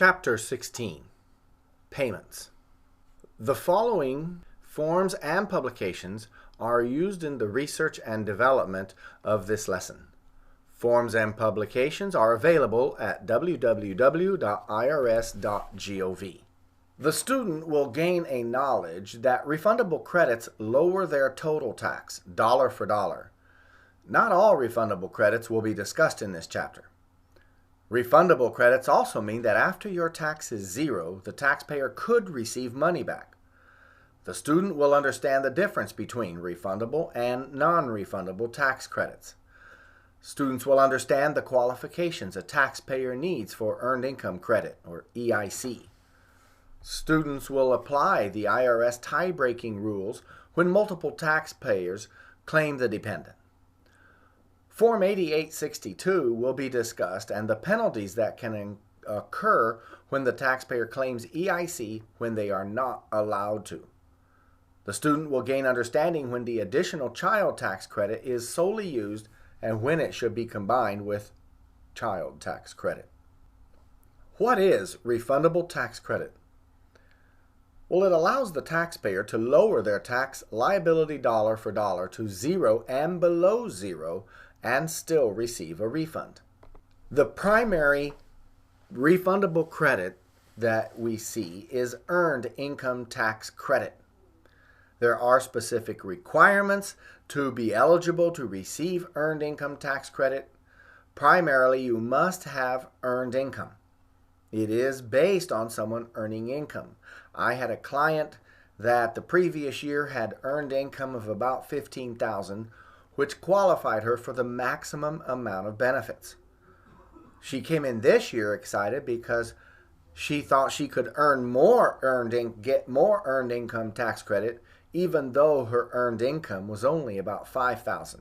Chapter 16, Payments. The following forms and publications are used in the research and development of this lesson. Forms and publications are available at www.irs.gov. The student will gain a knowledge that refundable credits lower their total tax, dollar for dollar. Not all refundable credits will be discussed in this chapter. Refundable credits also mean that after your tax is zero, the taxpayer could receive money back. The student will understand the difference between refundable and non-refundable tax credits. Students will understand the qualifications a taxpayer needs for Earned Income Credit, or EIC. Students will apply the IRS tie-breaking rules when multiple taxpayers claim the dependent. Form 8862 will be discussed and the penalties that can occur when the taxpayer claims EIC when they are not allowed to. The student will gain understanding when the additional child tax credit is solely used and when it should be combined with child tax credit. What is refundable tax credit? Well, it allows the taxpayer to lower their tax liability dollar for dollar to zero and below zero and still receive a refund. The primary refundable credit that we see is Earned Income Tax Credit. There are specific requirements to be eligible to receive Earned Income Tax Credit. Primarily, you must have earned income. It is based on someone earning income. I had a client that the previous year had earned income of about $15,000, which qualified her for the maximum amount of benefits. She came in this year excited because she thought she could get more earned income tax credit, even though her earned income was only about $5,000.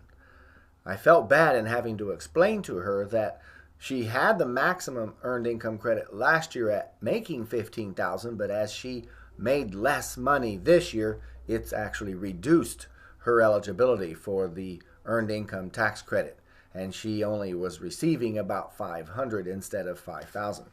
I felt bad in having to explain to her that she had the maximum earned income credit last year at making $15,000, but as she made less money this year, it's actually reduced her eligibility for the Earned Income Tax Credit, and she only was receiving about $500 instead of $5,000.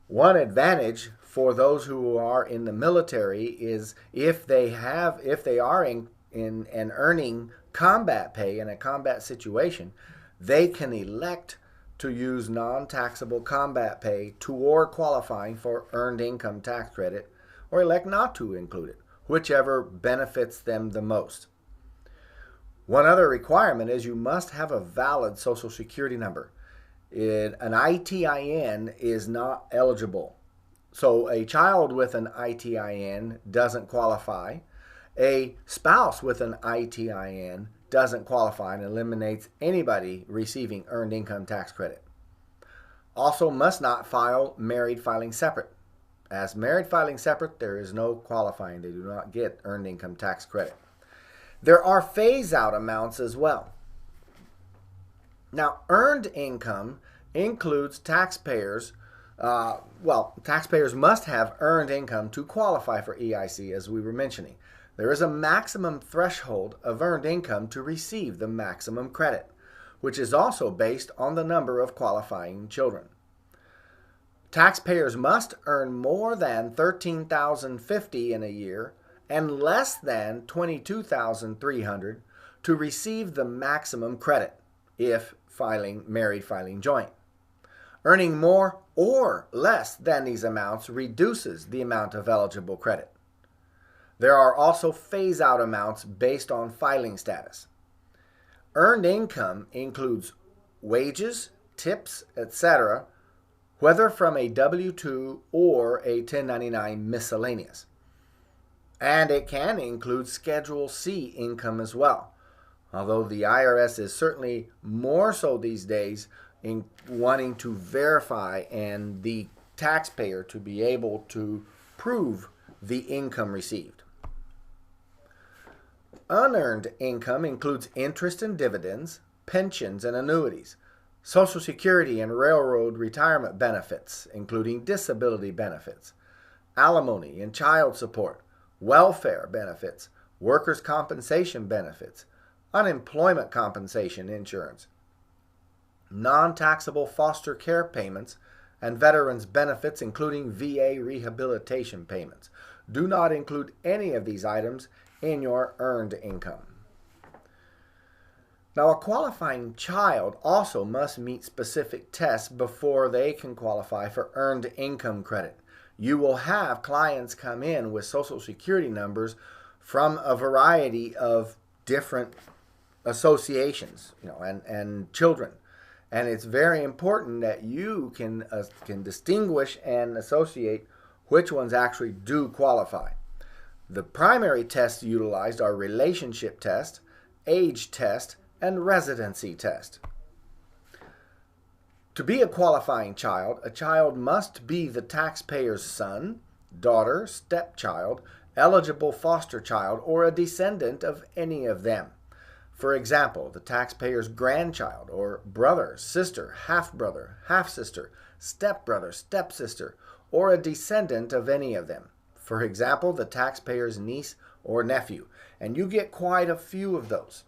One advantage for those who are in the military is if they are in and earning combat pay in a combat situation, they can elect to use non-taxable combat pay toward qualifying for Earned Income Tax Credit, or elect not to include it, whichever benefits them the most. One other requirement is you must have a valid Social Security number. An ITIN is not eligible. So a child with an ITIN doesn't qualify. A spouse with an ITIN doesn't qualify and eliminates anybody receiving Earned Income Tax Credit. Also must not file married filing separate. As married filing separate, there is no qualifying. They do not get Earned Income Tax Credit. There are phase-out amounts as well. Now, earned income includes taxpayers. Taxpayers must have earned income to qualify for EIC, as we were mentioning. There is a maximum threshold of earned income to receive the maximum credit, which is also based on the number of qualifying children. Taxpayers must earn more than $13,050 in a year and less than $22,300 to receive the maximum credit if married filing joint. Earning more or less than these amounts reduces the amount of eligible credit. There are also phase-out amounts based on filing status. Earned income includes wages, tips, etc., whether from a W-2 or a 1099 miscellaneous. And it can include Schedule C income as well, although the IRS is certainly more so these days in wanting to verify and the taxpayer to be able to prove the income received. Unearned income includes interest and dividends, pensions and annuities, Social Security and railroad retirement benefits, including disability benefits, alimony and child support, welfare benefits, workers' compensation benefits, unemployment compensation insurance, non-taxable foster care payments, and veterans benefits, including VA rehabilitation payments. Do not include any of these items in your earned income. Now, a qualifying child also must meet specific tests before they can qualify for earned income credit. You will have clients come in with Social Security numbers from a variety of different associations, and children. And it's very important that you can distinguish and associate which ones actually do qualify. The primary tests utilized are relationship test, age test, and residency test. To be a qualifying child, a child must be the taxpayer's son, daughter, stepchild, eligible foster child, or a descendant of any of them. For example, the taxpayer's grandchild, or brother, sister, half-brother, half-sister, stepbrother, stepsister, or a descendant of any of them. For example, the taxpayer's niece or nephew. And you get quite a few of those,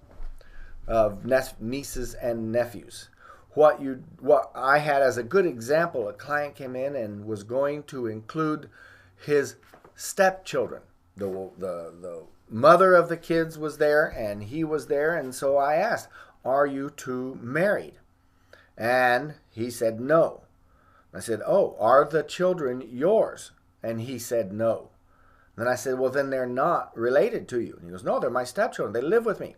of nieces and nephews. What I had as a good example, a client came in and was going to include his stepchildren. The mother of the kids was there and he was there, and so I asked, "Are you two married?" And he said no. I said, "Oh, are the children yours?" And he said no. Then I said, "Well, then they're not related to you." And he goes, "No, they're my stepchildren. They live with me."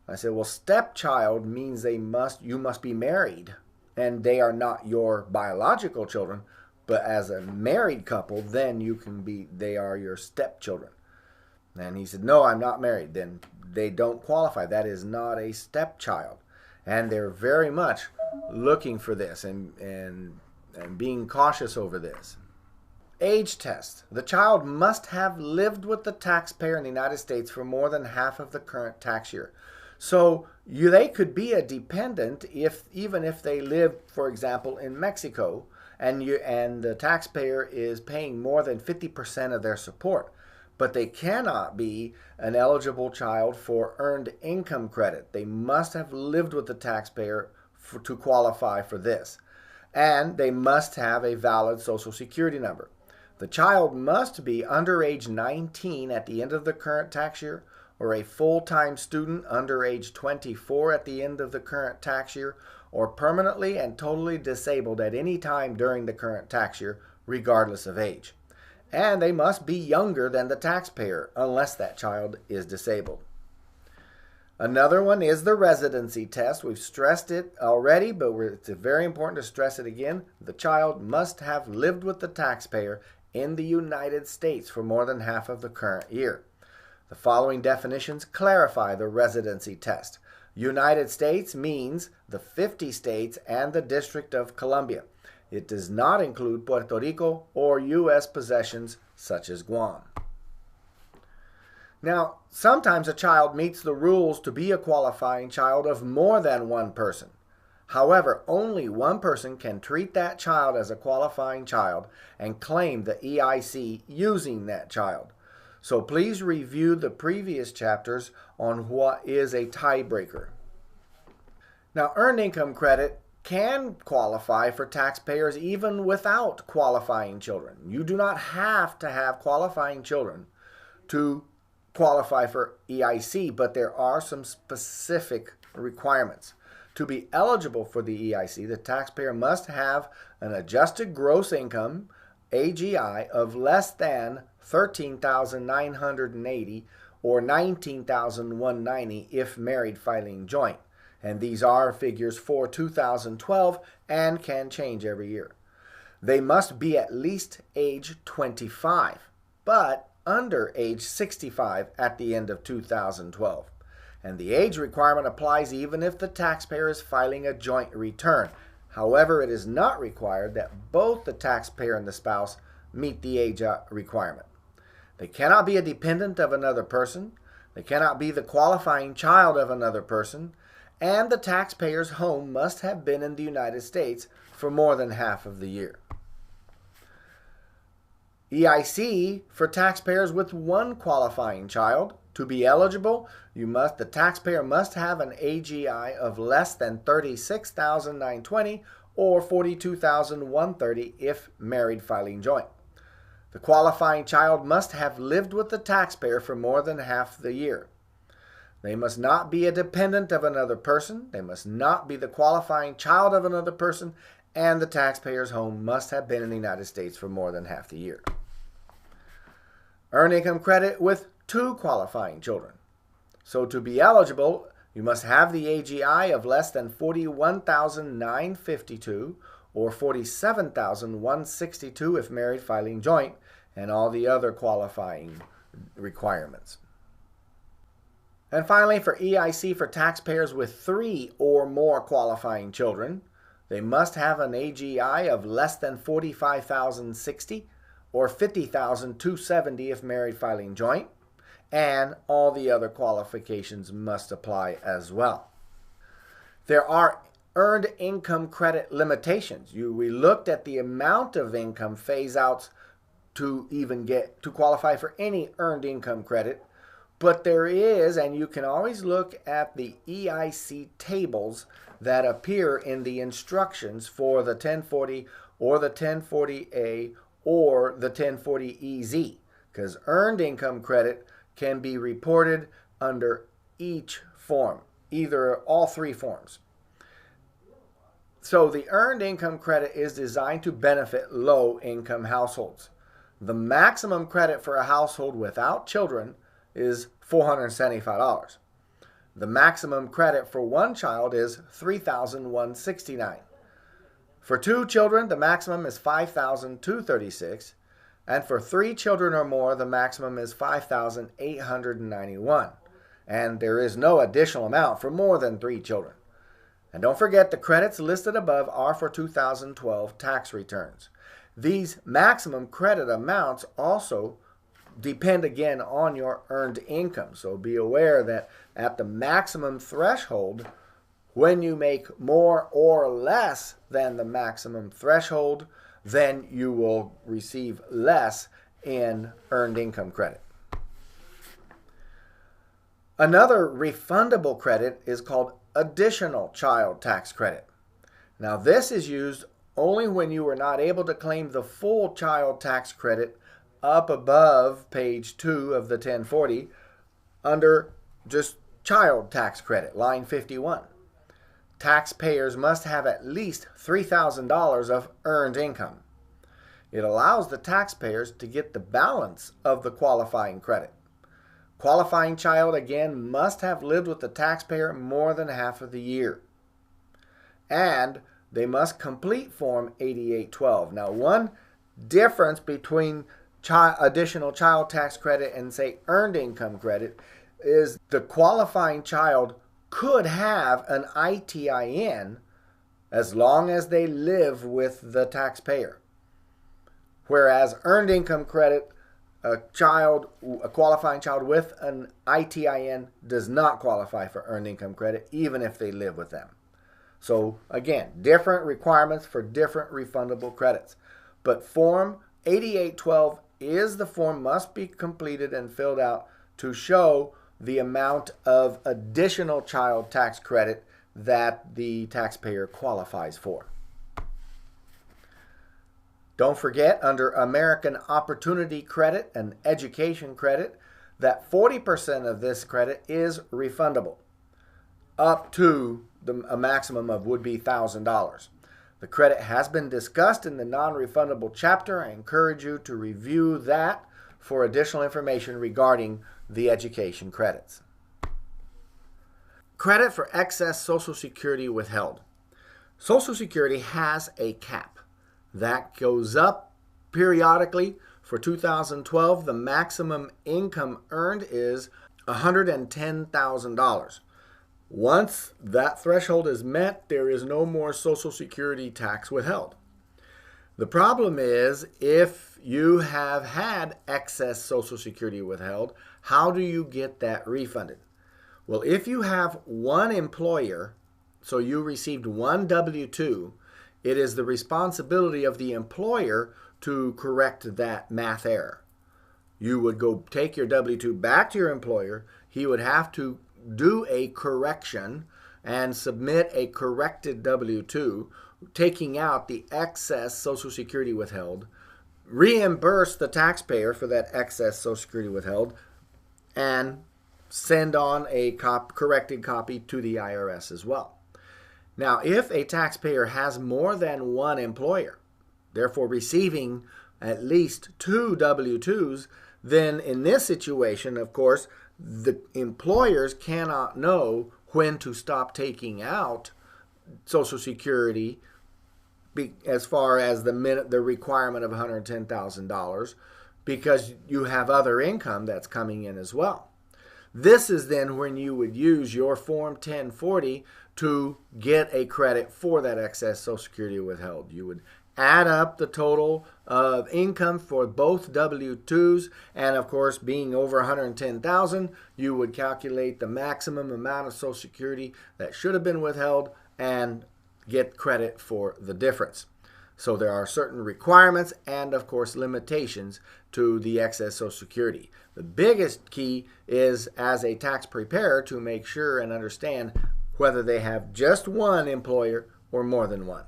I said, "Well, stepchild means you must be married, and they are not your biological children, but as a married couple, then they are your stepchildren." And he said, "No, I'm not married." Then they don't qualify. That is not a stepchild. And they're very much looking for this and being cautious over this. Age test. The child must have lived with the taxpayer in the United States for more than half of the current tax year. So they could be a dependent even if they live, for example, in Mexico, and the taxpayer is paying more than 50% of their support. But they cannot be an eligible child for earned income credit. They must have lived with the taxpayer to qualify for this. And they must have a valid Social Security number. The child must be under age 19 at the end of the current tax year, or a full-time student under age 24 at the end of the current tax year, or permanently and totally disabled at any time during the current tax year, regardless of age. And they must be younger than the taxpayer, unless that child is disabled. Another one is the residency test. We've stressed it already, but it's very important to stress it again. The child must have lived with the taxpayer in the United States for more than half of the current year. The following definitions clarify the residency test. United States means the 50 states and the District of Columbia. It does not include Puerto Rico or U.S. possessions such as Guam. Now, sometimes a child meets the rules to be a qualifying child of more than one person. However, only one person can treat that child as a qualifying child and claim the EIC using that child. So please review the previous chapters on what is a tiebreaker. Now, earned income credit can qualify for taxpayers even without qualifying children. You do not have to have qualifying children to qualify for EIC, but there are some specific requirements. To be eligible for the EIC, the taxpayer must have an adjusted gross income, AGI, of less than $13,980 or $19,190 if married filing joint. And these are figures for 2012 and can change every year. They must be at least age 25, but under age 65 at the end of 2012. And the age requirement applies even if the taxpayer is filing a joint return. However, it is not required that both the taxpayer and the spouse meet the age requirement. They cannot be a dependent of another person. They cannot be the qualifying child of another person. And the taxpayer's home must have been in the United States for more than half of the year. EIC for taxpayers with one qualifying child. To be eligible, the taxpayer must have an AGI of less than $36,920 or $42,130 if married filing joint. The qualifying child must have lived with the taxpayer for more than half the year. They must not be a dependent of another person. They must not be the qualifying child of another person, and the taxpayer's home must have been in the United States for more than half the year. Earned income credit with 2 qualifying children. So to be eligible, you must have the AGI of less than $41,952 or $47,162 if married filing joint, and all the other qualifying requirements. And finally, for EIC for taxpayers with 3 or more qualifying children, they must have an AGI of less than $45,060 or $50,270 if married filing joint, and all the other qualifications must apply as well. There are earned income credit limitations. We looked at the amount of income phase outs to even get to qualify for any earned income credit, but there is, and you can always look at the EIC tables that appear in the instructions for the 1040 or the 1040A or the 1040EZ, because earned income credit can be reported under each form, either all 3 forms. So the earned income credit is designed to benefit low-income households. The maximum credit for a household without children is $475. The maximum credit for 1 child is $3,169. For 2 children, the maximum is $5,236, and for 3 children or more, the maximum is $5,891. And there is no additional amount for more than 3 children. And don't forget, the credits listed above are for 2012 tax returns. These maximum credit amounts also depend again on your earned income. So be aware that at the maximum threshold, when you make more or less than the maximum threshold, then you will receive less in earned income credit. Another refundable credit is called additional child tax credit. Now this is used only when you are not able to claim the full child tax credit up above page 2 of the 1040 under just child tax credit, line 51. Taxpayers must have at least $3,000 of earned income. It allows the taxpayers to get the balance of the qualifying credit. Qualifying child, again, must have lived with the taxpayer more than half of the year. And they must complete Form 8812. Now, one difference between additional child tax credit and, say, earned income credit is the qualifying child could have an ITIN as long as they live with the taxpayer. Whereas earned income credit, a qualifying child with an ITIN does not qualify for earned income credit, even if they live with them. So again, different requirements for different refundable credits. But Form 8812 is the form must be completed and filled out to show the amount of additional child tax credit that the taxpayer qualifies for. Don't forget, under American Opportunity Credit and Education Credit, that 40% of this credit is refundable, up to a maximum of would be $1,000. The credit has been discussed in the non-refundable chapter. I encourage you to review that for additional information regarding the education credits. Credit for excess Social Security withheld. Social Security has a cap that goes up periodically. For 2012, the maximum income earned is $110,000. Once that threshold is met, there is no more Social Security tax withheld. The problem is, if you have had excess Social Security withheld, how do you get that refunded? Well, if you have one employer, so you received one W-2, it is the responsibility of the employer to correct that math error. You would go take your W-2 back to your employer. He would have to do a correction and submit a corrected W-2 taking out the excess Social Security withheld, reimburse the taxpayer for that excess Social Security withheld, and send on a corrected copy to the IRS as well. Now, if a taxpayer has more than one employer, therefore receiving at least 2 W-2s, then in this situation, of course, the employers cannot know when to stop taking out Social Security as far as the requirement of $110,000, because you have other income that's coming in as well. This is then when you would use your Form 1040 to get a credit for that excess Social Security withheld. You would add up the total of income for both W-2s, and of course, being over $110,000, you would calculate the maximum amount of Social Security that should have been withheld and get credit for the difference. So there are certain requirements and, of course, limitations to the excess Social Security. The biggest key is, as a tax preparer, to make sure and understand whether they have just one employer or more than one.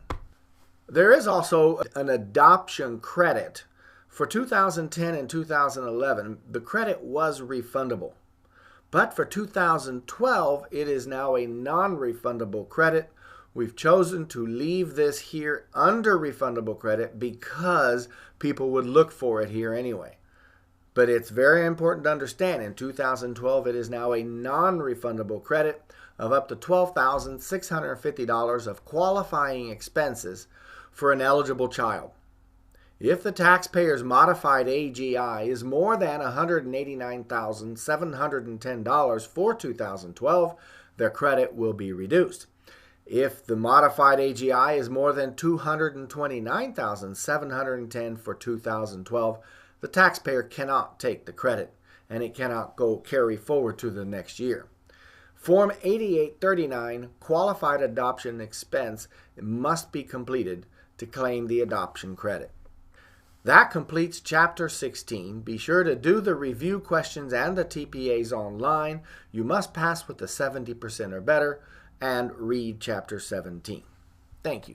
There is also an adoption credit. For 2010 and 2011, the credit was refundable. But for 2012, it is now a non-refundable credit. We've chosen to leave this here under refundable credit because people would look for it here anyway. But it's very important to understand, in 2012, it is now a non-refundable credit of up to $12,650 of qualifying expenses for an eligible child. If the taxpayer's modified AGI is more than $189,710 for 2012, their credit will be reduced. If the modified AGI is more than $229,710 for 2012, the taxpayer cannot take the credit, and it cannot go carry forward to the next year. Form 8839, Qualified Adoption Expense, must be completed to claim the adoption credit. That completes Chapter 16. Be sure to do the review questions and the TPAs online. You must pass with the 70% or better, and read Chapter 17. Thank you.